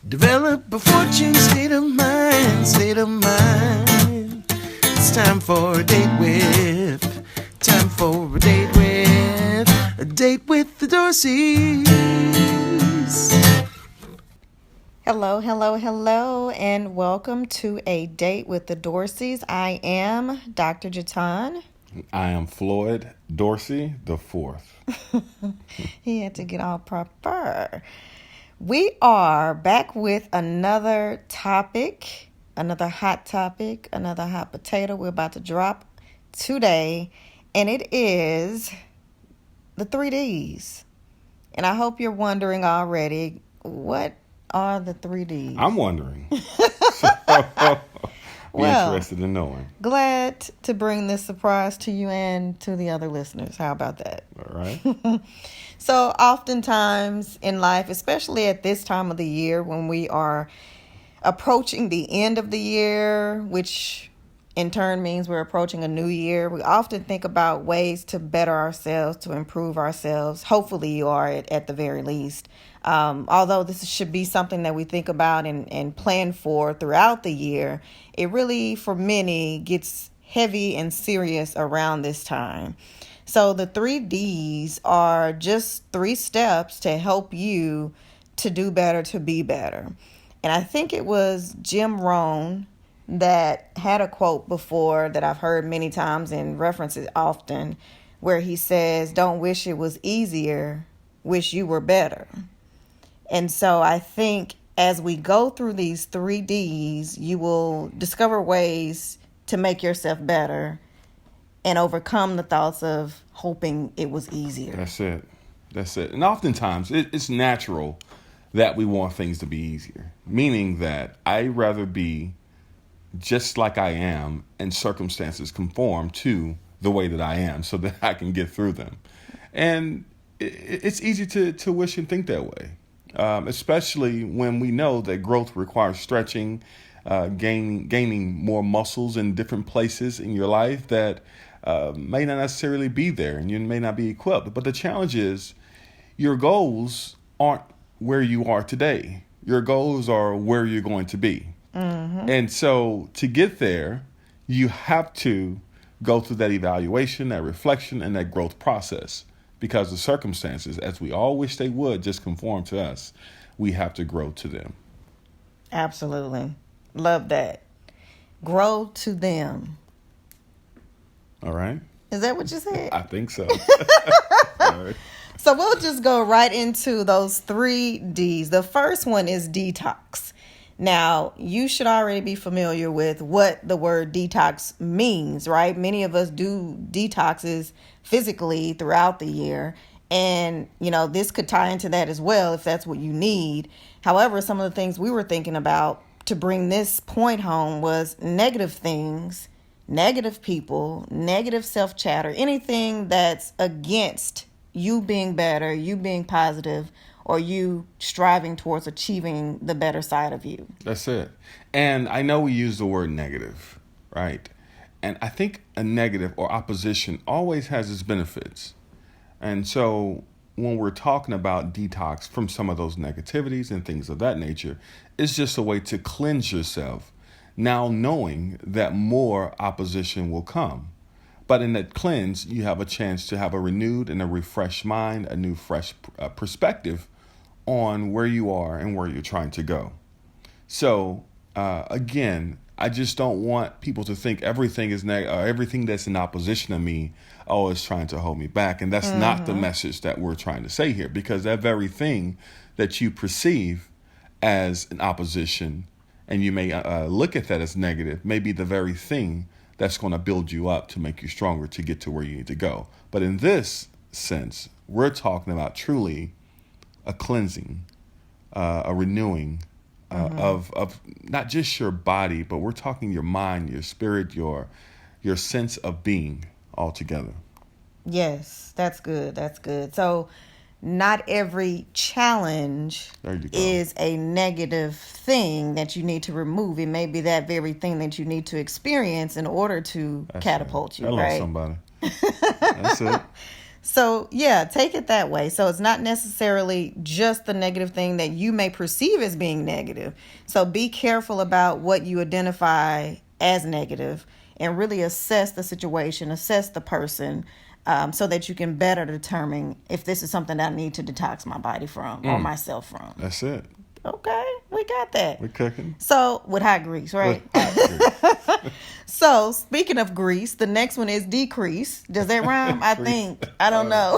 Develop a fortune state of mind, state of mind. It's time for a date with, time for a date with the Dorseys. Hello, hello, hello, and welcome to A Date with the Dorseys. I am Dr. Jatan. I am Floyd Dorsey the Fourth. He had to get all proper. We are back with another topic, another hot topic, another hot potato we're about to drop today, and it is the 3Ds. And I hope you're wondering already, what are the 3Ds? I'm wondering. Interested in knowing. Glad to bring this surprise to you and to the other listeners. How about that? All right. So oftentimes in life, especially at this time of the year when we are approaching the end of the year, which in turn means we're approaching a new year, we often think about ways to better ourselves, to improve ourselves. Hopefully you are at the very least. Although this should be something that we think about and plan for throughout the year, it really, for many, gets heavy and serious around this time. So the 3Ds are just 3 steps to help you to do better, to be better. And I think it was Jim Rohn that had a quote before that I've heard many times and references often, where he says, "Don't wish it was easier, wish you were better." And so I think as we go through these 3Ds, you will discover ways to make yourself better and overcome the thoughts of hoping it was easier. That's it. And oftentimes it's natural that we want things to be easier, meaning that I'd rather be just like I am and circumstances conform to the way that I am so that I can get through them. And it's easy to wish and think that way. Especially when we know that growth requires stretching, gaining more muscles in different places in your life that may not necessarily be there and you may not be equipped. But the challenge is your goals aren't where you are today. Your goals are where you're going to be. Mm-hmm. And so to get there, you have to go through that evaluation, that reflection, and that growth process. Because the circumstances, as we all wish they would, just conform to us, we have to grow to them. Absolutely. Love that. Grow to them. All right. Is that what you said? I think so. All right. So we'll just go right into those 3Ds. The first one is detox. Now, you should already be familiar with what the word detox means, right? Many of us do detoxes physically throughout the year. And, this could tie into that as well if that's what you need. However, some of the things we were thinking about to bring this point home was negative things, negative people, negative self-chatter, anything that's against you being better, you being positive, or you striving towards achieving the better side of you. That's it. And I know we use the word negative, right? And I think a negative or opposition always has its benefits. And so when we're talking about detox from some of those negativities and things of that nature, it's just a way to cleanse yourself, now knowing that more opposition will come. But in that cleanse, you have a chance to have a renewed and a refreshed mind, a new fresh perspective on where you are and where you're trying to go. So, again, I just don't want people to think everything is everything that's in opposition to me, is trying to hold me back. And that's not the message that we're trying to say here, because that very thing that you perceive as an opposition and you may look at that as negative may be the very thing that's going to build you up to make you stronger to get to where you need to go. But in this sense, we're talking about truly a cleansing, a renewing of not just your body, but we're talking your mind, your spirit, your sense of being altogether. Yes, that's good. That's good. So not every challenge is a negative thing that you need to remove. It may be that very thing that you need to experience in order to catapult you, Hello, right? somebody. That's it. So, yeah, take it that way. So, it's not necessarily just the negative thing that you may perceive as being negative. So, be careful about what you identify as negative and really assess the situation, assess the person, so that you can better determine if this is something that I need to detox my body from or myself from. That's it. Okay, we got that. We're cooking. So, with hot grease, right? So, speaking of grease, the next one is decrease. Does that rhyme? I think. I don't know.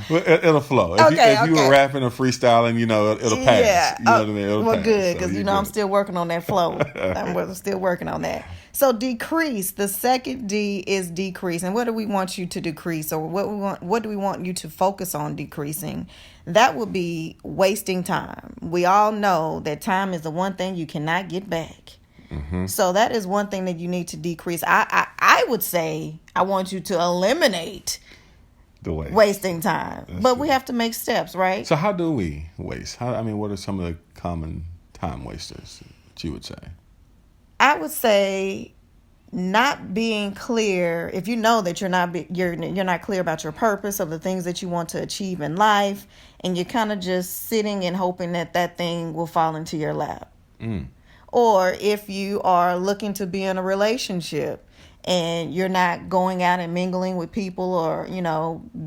Well, it'll flow. If you were rapping or freestyling, it'll pass. Yeah. You know what I mean? It'll pass. Good, because So I'm still working on that flow. I'm still working on that. So decrease. The second D is decrease. And what do we want you to decrease, or what do we want you to focus on decreasing? That would be wasting time. We all know that time is the one thing you cannot get back. Mm-hmm. So that is one thing that you need to decrease. I would say I want you to eliminate the wasting time. But we have to make steps, right? So how do we waste? What are some of the common time wasters that you would say? I would say not being clear. If you know that you're not clear about your purpose of the things that you want to achieve in life, and you're kind of just sitting and hoping that thing will fall into your lap. Or if you are looking to be in a relationship and you're not going out and mingling with people, or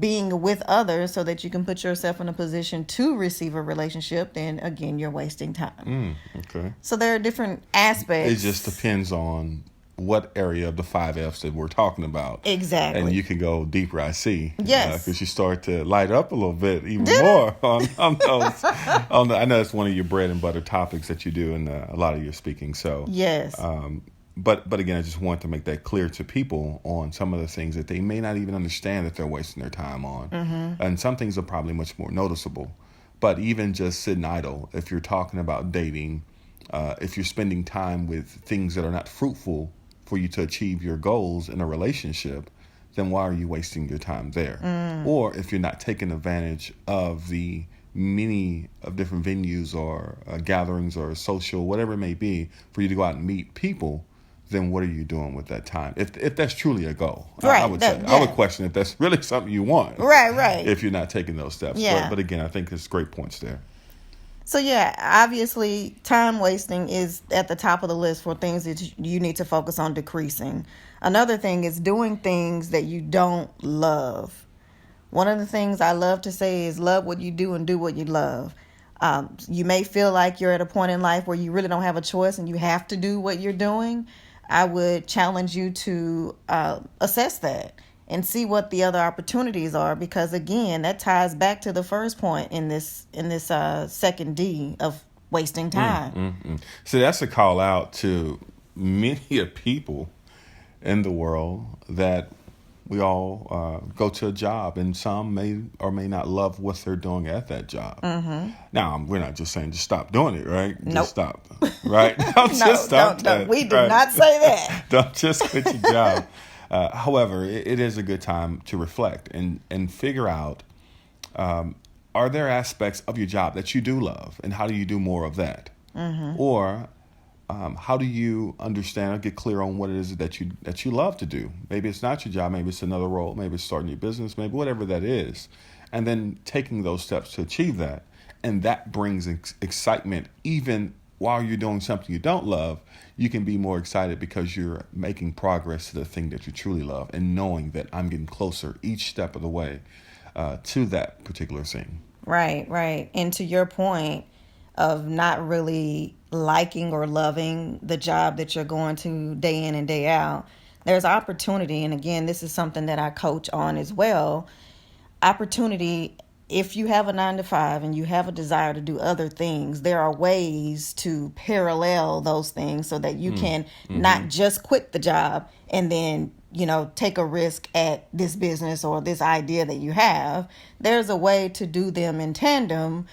being with others so that you can put yourself in a position to receive a relationship, then again you're wasting time. Okay. So there are different aspects. It just depends on what area of the 5 F's that we're talking about. Exactly. And you can go deeper, I see. Yes. Because you start to light up a little bit even more on those. I know it's one of your bread and butter topics that you do in a lot of your speaking. So yes. But again, I just want to make that clear to people on some of the things that they may not even understand that they're wasting their time on. Mm-hmm. And some things are probably much more noticeable. But even just sitting idle, if you're talking about dating, if you're spending time with things that are not fruitful for you to achieve your goals in a relationship, then why are you wasting your time there? Or if you're not taking advantage of the many of different venues or gatherings or social, whatever it may be, for you to go out and meet people, then what are you doing with that time? If that's truly a goal, right, I would say. I would question if that's really something you want. Right. If you're not taking those steps. Yeah. But again, I think there's great points there. So yeah, obviously time wasting is at the top of the list for things that you need to focus on decreasing. Another thing is doing things that you don't love. One of the things I love to say is love what you do and do what you love. You may feel like you're at a point in life where you really don't have a choice and you have to do what you're doing. I would challenge you to assess that and see what the other opportunities are, because again, that ties back to the first point in this second D of wasting time. So that's a call out to many people in the world that we all go to a job, and some may or may not love what they're doing at that job. Mm-hmm. Now, we're not just saying just stop doing it, right? Nope. Just stop, right? Don't just stop that. We do not say that. Don't just quit your job. However, it is a good time to reflect and figure out, are there aspects of your job that you do love, and how do you do more of that? Mm-hmm. Or how do you understand or get clear on what it is that you love to do? Maybe it's not your job, maybe it's another role, maybe it's starting your business, maybe whatever that is. And then taking those steps to achieve that. And that brings excitement. Even while you're doing something you don't love, you can be more excited because you're making progress to the thing that you truly love, and knowing that I'm getting closer each step of the way to that particular thing. Right. And to your point of not really liking or loving the job that you're going to day in and day out, there's opportunity. And again, this is something that I coach on as well. Opportunity. If you have a 9-to-5 and you have a desire to do other things, there are ways to parallel those things so that you can not just quit the job and then, take a risk at this business or this idea that you have. There's a way to do them in tandem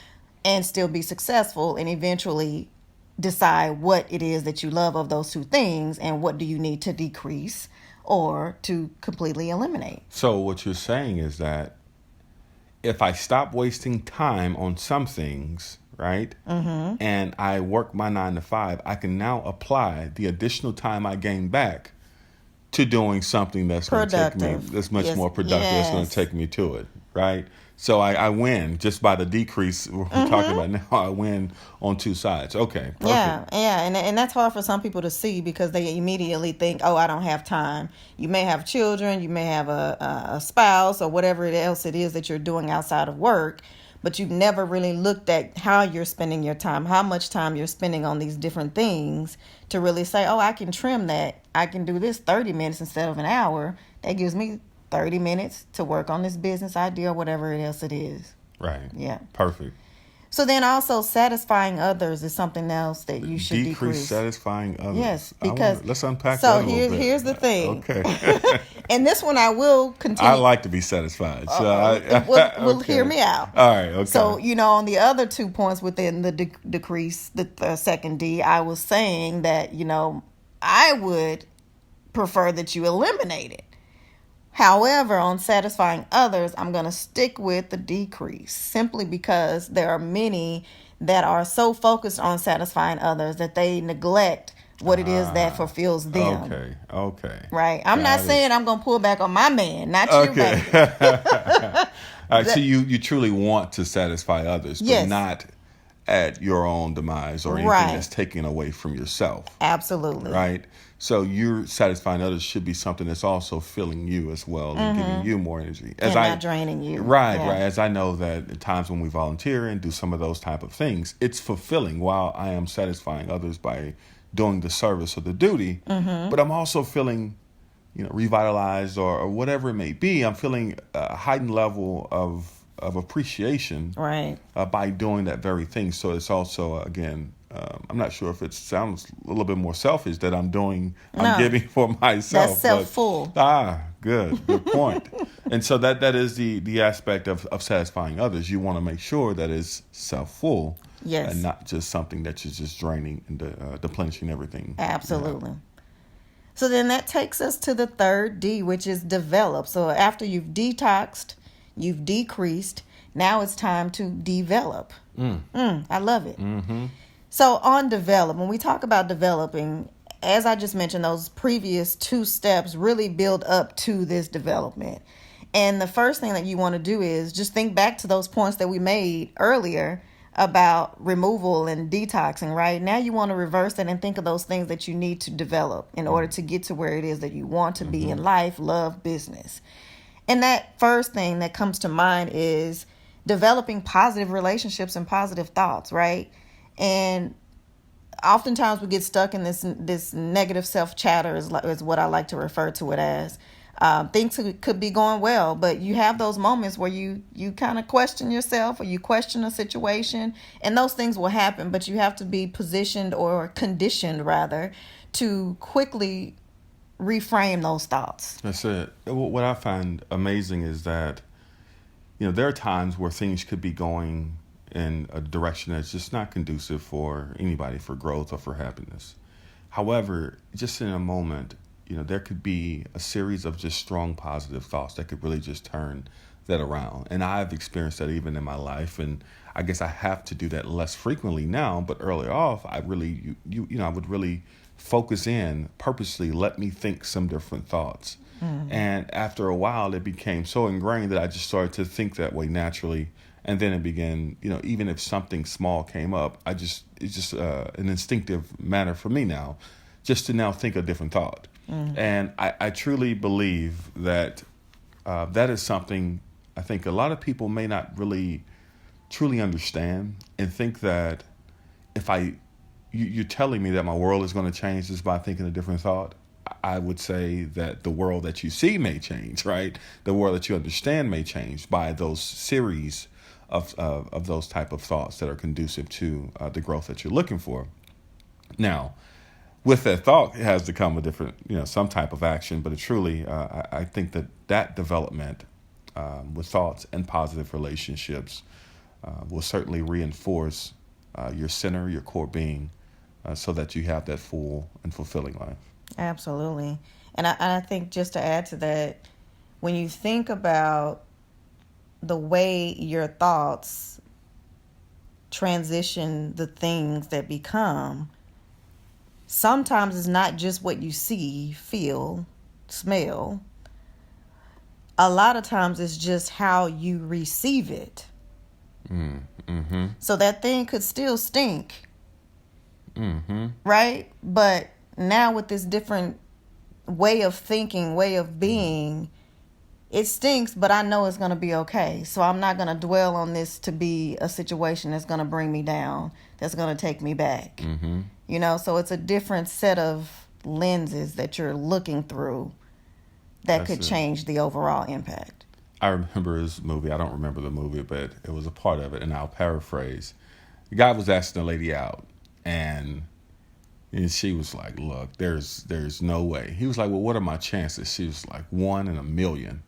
and still be successful, and eventually decide what it is that you love of those two things and what do you need to decrease or to completely eliminate. So what you're saying is that if I stop wasting time on some things, right, and I work my 9-to-5, I can now apply the additional time I gain back to doing something that's going to take me, Productive. that's much Yes. more productive, that's going to Yes. take me to it, right? So I win just by the decrease we're talking about now. I win on two sides. Okay, perfect. Yeah, and that's hard for some people to see because they immediately think, oh, I don't have time. You may have children, you may have a spouse or whatever else it is that you're doing outside of work, but you've never really looked at how you're spending your time, how much time you're spending on these different things to really say, oh, I can trim that. I can do this 30 minutes instead of an hour. That gives me 30 minutes to work on this business idea or whatever else it is. Right. Yeah. Perfect. So then also satisfying others is something else that you should decrease. Satisfying others. Yes, because let's unpack so that a little bit. here's the thing. Okay. And this one I will continue. I like to be satisfied. So Well, okay. hear me out. All right. Okay. So, on the other 2 points within the decrease, the second D, I was saying that, I would prefer that you eliminate it. However, on satisfying others, I'm going to stick with the decrease simply because there are many that are so focused on satisfying others that they neglect what it is that fulfills them. Okay. Right. I'm not saying I'm going to pull back on my man, not you, baby. All right. So you truly want to satisfy others, but Yes. not at your own demise or anything Right. that's taken away from yourself. Absolutely. Right. So you're satisfying others should be something that's also filling you as well and giving you more energy. And not draining you. Right. Yeah. As I know that at times when we volunteer and do some of those type of things, it's fulfilling while I am satisfying others by doing the service or the duty. But I'm also feeling, revitalized or whatever it may be. I'm feeling a heightened level of appreciation Right. by doing that very thing. So it's also, again, I'm not sure if it sounds a little bit more selfish that I'm giving for myself. That's self-full. Good point. And so that is the aspect of satisfying others. You want to make sure that it's self-full. Yes. And not just something that you're just draining and deplenishing everything. Absolutely. So then that takes us to the third D, which is develop. So after you've detoxed, you've decreased, now it's time to develop. I love it. Mm-hmm. So on develop, when we talk about developing, as I just mentioned, those previous 2 steps really build up to this development. And the first thing that you want to do is just think back to those points that we made earlier about removal and detoxing, right? Now you want to reverse that and think of those things that you need to develop in order to get to where it is that you want to be in life, love, business. And that first thing that comes to mind is developing positive relationships and positive thoughts, right? And oftentimes we get stuck in this negative self-chatter is what I like to refer to it as. Things could be going well, but you have those moments where you kind of question yourself or you question a situation, and those things will happen, but you have to be positioned or conditioned rather to quickly reframe those thoughts. That's it. What I find amazing is that, there are times where things could be going in a direction that's just not conducive for anybody, for growth or for happiness. However, just in a moment, there could be a series of just strong positive thoughts that could really just turn that around. And I've experienced that even in my life. And I guess I have to do that less frequently now. But earlier off, I really, I would really focus in, purposely let me think some different thoughts. And after a while, it became so ingrained that I just started to think that way naturally. And then it began, even if something small came up, it's just an instinctive manner for me now, just to now think a different thought. And I truly believe that that is something I think a lot of people may not really truly understand and think that if you're telling me that my world is going to change just by thinking a different thought, I would say that the world that you see may change, right? The world that you understand may change by those series of those type of thoughts that are conducive to the growth that you're looking for. Now, with that thought, it has to come a different, some type of action. But truly, I think that development with thoughts and positive relationships will certainly reinforce your center, your core being, so that you have that full and fulfilling life. Absolutely. And I think just to add to that, when you think about the way your thoughts transition the things that become, sometimes it's not just what you see, feel, smell. A lot of times it's just how you receive it. Mm-hmm. So that thing could still stink. Mm-hmm. Right? But now with this different way of thinking, way of being, it stinks, but I know it's going to be okay. So I'm not going to dwell on this to be a situation that's going to bring me down, that's going to take me back. Mm-hmm. You know, so it's a different set of lenses that you're looking through that could change the overall impact. I remember this movie. I don't remember the movie, but it was a part of it, and I'll paraphrase. The guy was asking the lady out, and she was like, look, there's no way. He was like, well, what are my chances? She was like, 1 in a million.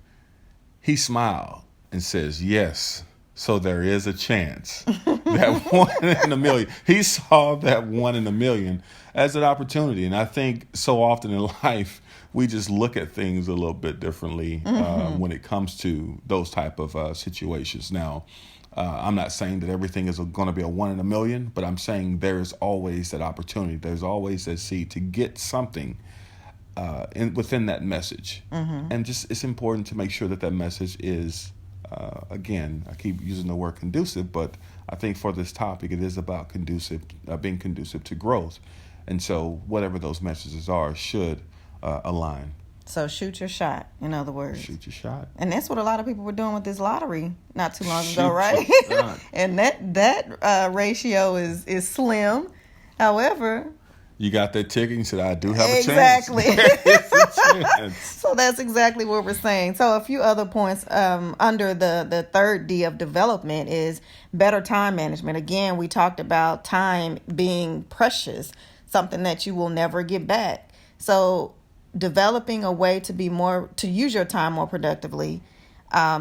He smiled and says, yes, so there is a chance. That 1 in a million. He saw that 1 in a million as an opportunity. And I think so often in life, we just look at things a little bit differently when it comes to those type of situations. Now, I'm not saying that everything is going to be a 1 in a million, but I'm saying there is always that opportunity. There's always that seed to get something within that message. And just it's important to make sure that that message is, again, I keep using the word conducive, but I think for this topic, it is about being conducive to growth. And so whatever those messages are should align. So shoot your shot, in other words. Shoot your shot. And that's what a lot of people were doing with this lottery not too long ago, right? And that ratio is slim. However, you got that ticket and you said, I do have a chance. Exactly. There is a chance. So that's exactly what we're saying. So a few other points under the third D of development is better time management. Again, we talked about time being precious, something that you will never get back. So developing a way to use your time more productively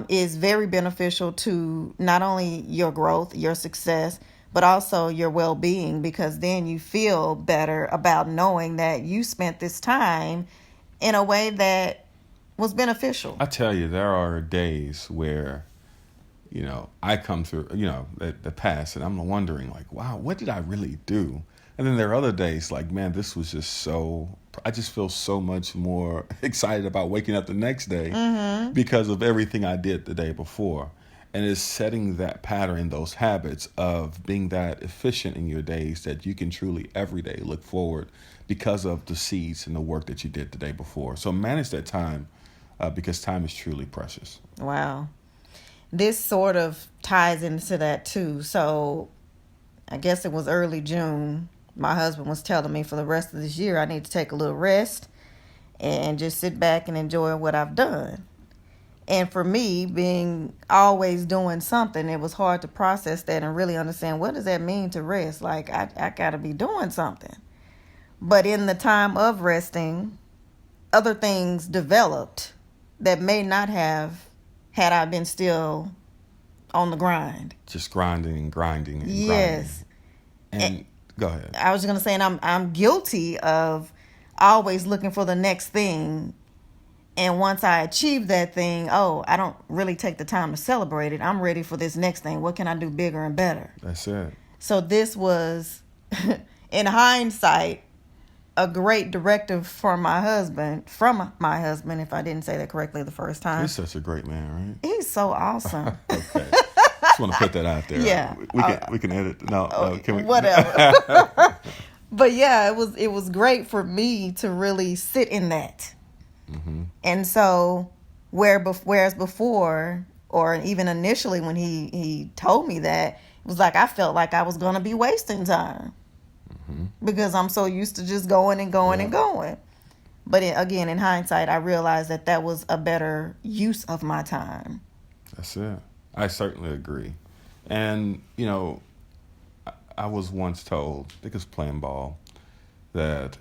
is very beneficial to not only your growth, your success, but also your well-being, because then you feel better about knowing that you spent this time in a way that was beneficial. I tell you, there are days where, I come through, the past, and I'm wondering, like, wow, what did I really do? And then there are other days like, man, this was just I just feel so much more excited about waking up the next day because of everything I did the day before. And it's setting that pattern, those habits of being that efficient in your days that you can truly every day look forward because of the seeds and the work that you did the day before. So manage that time because time is truly precious. Wow. This sort of ties into that too. So I guess it was early June. My husband was telling me for the rest of this year, I need to take a little rest and just sit back and enjoy what I've done. And for me, being always doing something, it was hard to process that and really understand, what does that mean to rest? Like, I got to be doing something. But in the time of resting, other things developed that may not have had I been still on the grind. Just grinding and grinding and yes. grinding. And go ahead. I was just going to say, and I'm guilty of always looking for the next thing. And once I achieve that thing, I don't really take the time to celebrate it. I'm ready for this next thing. What can I do bigger and better? That's it. So this was, in hindsight, a great directive from my husband, if I didn't say that correctly the first time. He's such a great man, right? He's so awesome. Okay. Just want to put that out there. Yeah. We can edit. No, can we? Whatever. But yeah, it was great for me to really sit in that. Mm-hmm. And so whereas before, or even initially when he told me that, it was like I felt like I was going to be wasting time because I'm so used to just going and going and going. But again, in hindsight, I realized that was a better use of my time. That's it. I certainly agree. And, I was once told, I think it's playing ball, that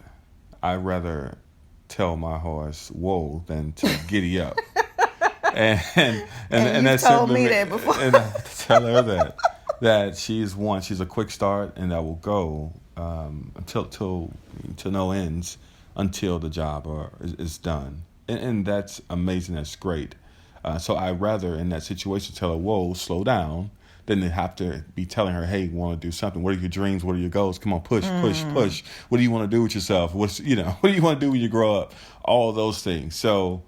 I'd rather tell my horse whoa than to giddy up. and you told me that before. And I tell her that she's a quick start and that will go until no ends until the job is done. And that's amazing. That's great. So I rather in that situation tell her, whoa, slow down, than to have to be telling her, hey, you want to do something. What are your dreams? What are your goals? Come on, push, push, push. What do you want to do with yourself? What do you want to do when you grow up? All of those things. So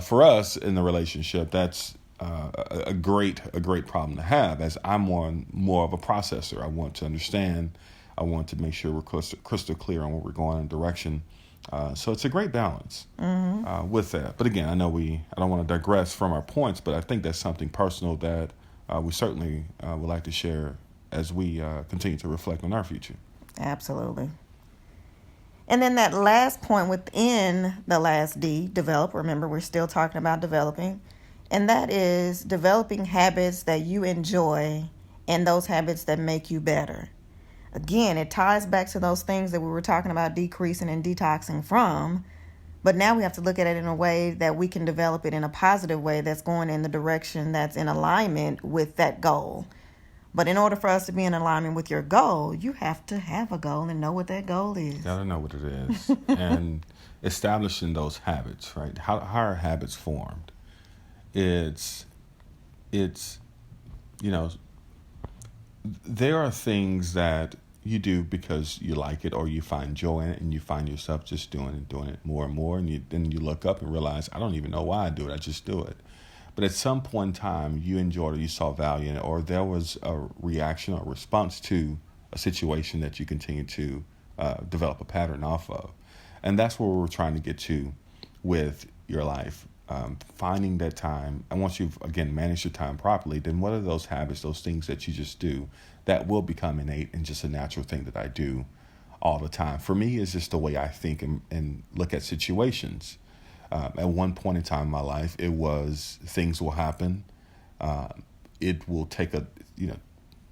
for us in the relationship, that's a great problem to have, as I'm more of a processor. I want to understand. I want to make sure we're crystal clear on where we're going in direction. So it's a great balance with that. But again, I don't want to digress from our points, but I think that's something personal that we certainly would like to share as we continue to reflect on our future. Absolutely. And then that last point within the last D, develop. Remember, we're still talking about developing. And that is developing habits that you enjoy and those habits that make you better. Again, it ties back to those things that we were talking about decreasing and detoxing from. But now we have to look at it in a way that we can develop it in a positive way that's going in the direction that's in alignment with that goal. But in order for us to be in alignment with your goal, you have to have a goal and know what that goal is. Gotta know what it is. And establishing those habits, right? How are habits formed? It's there are things that you do because you like it or you find joy in it, and you find yourself just doing it more and more, and then you look up and realize, I don't even know why I do it, I just do it. But at some point in time, you enjoyed it, you saw value in it, or there was a reaction or response to a situation that you continue to develop a pattern off of. And that's where we're trying to get to with your life. Finding that time, and once you've again managed your time properly, then what are those habits, those things that you just do that will become innate and just a natural thing that I do all the time? For me, it's just the way I think and look at situations. At one point in time in my life, it was things will happen. It will take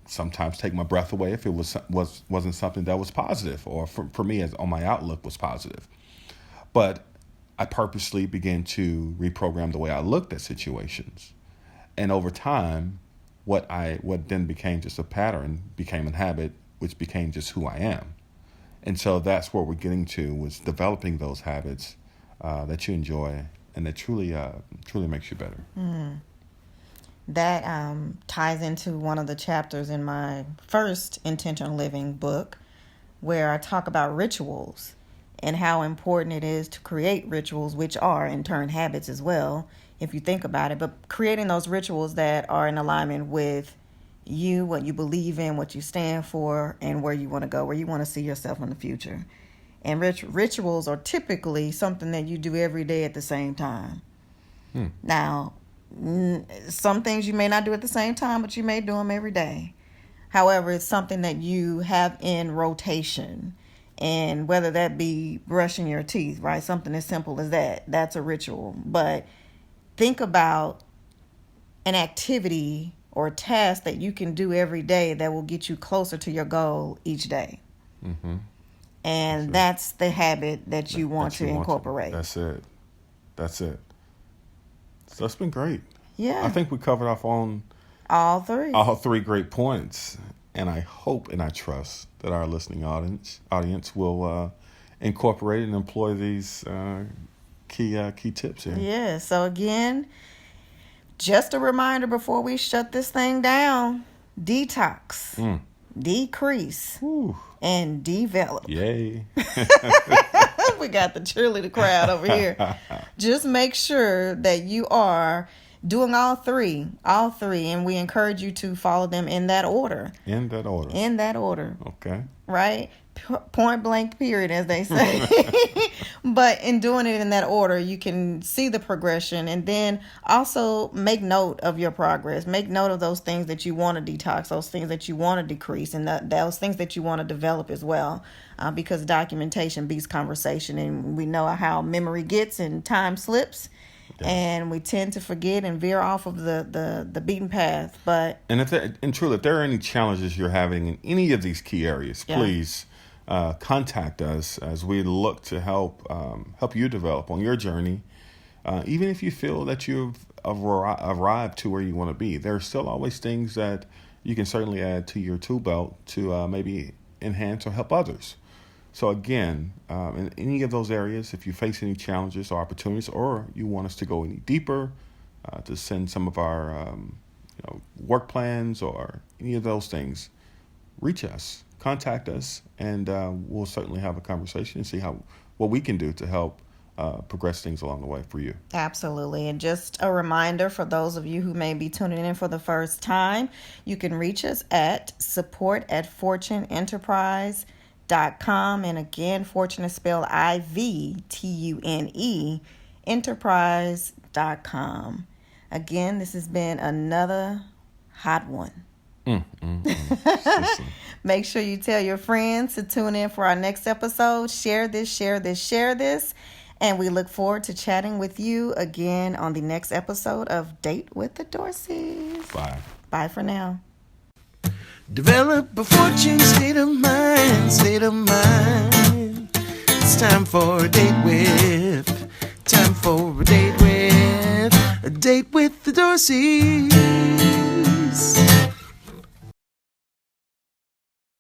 sometimes take my breath away if it wasn't something that was positive, or for me as on my outlook was positive. But I purposely began to reprogram the way I looked at situations. And over time, what then became just a pattern became a habit, which became just who I am. And so that's where we're getting to, was developing those habits that you enjoy and that truly makes you better. That ties into one of the chapters in my first Intentional Living book, where I talk about rituals and how important it is to create rituals, which are in turn habits as well, if you think about it. But creating those rituals that are in alignment with you, what you believe in, what you stand for, and where you want to go, where you want to see yourself in the future. And rituals are typically something that you do every day at the same time. Now, some things you may not do at the same time, but you may do them every day. However, it's something that you have in rotation. And whether that be brushing your teeth, right? Something as simple as that. That's a ritual. But think about an activity or a task that you can do every day that will get you closer to your goal each day. Mm-hmm. And that's the habit that you want to incorporate. That's it. So it's been great. Yeah. I think we covered off on all three great points. And I hope and I trust that our listening audience will incorporate and employ these key tips here. Yeah. So again, just a reminder before we shut this thing down: detox, decrease, and develop. Yay! We got the cheerleader crowd over here. Just make sure that you are doing all three, and we encourage you to follow them in that order. Okay. Right? Point blank period, as they say. But in doing it in that order, you can see the progression, and then also make note of your progress. Make note of those things that you want to detox, those things that you want to decrease, and those things that you want to develop as well. Because documentation beats conversation, and we know how memory gets and time slips. Yeah. And we tend to forget and veer off of the beaten path. And if there are any challenges you're having in any of these key areas, please contact us as we look to help you develop on your journey. Even if you feel that you've arrived to where you want to be, there are still always things that you can certainly add to your tool belt to maybe enhance or help others. So again, in any of those areas, if you face any challenges or opportunities, or you want us to go any deeper, to send some of our work plans or any of those things, reach us, contact us, and we'll certainly have a conversation and see what we can do to help progress things along the way for you. Absolutely. And just a reminder for those of you who may be tuning in for the first time, you can reach us at support@fortuneenterprise.com. And again, Fortune is spelled IVTUNE, enterprise.com. Again, this has been another hot one. Make sure you tell your friends to tune in for our next episode. Share this, share this, share this. And we look forward to chatting with you again on the next episode of Date with the Dorseys. Bye. Bye for now. Develop a fortune state of mind, state of mind. It's time for a date with, time for a date with the Dorseys.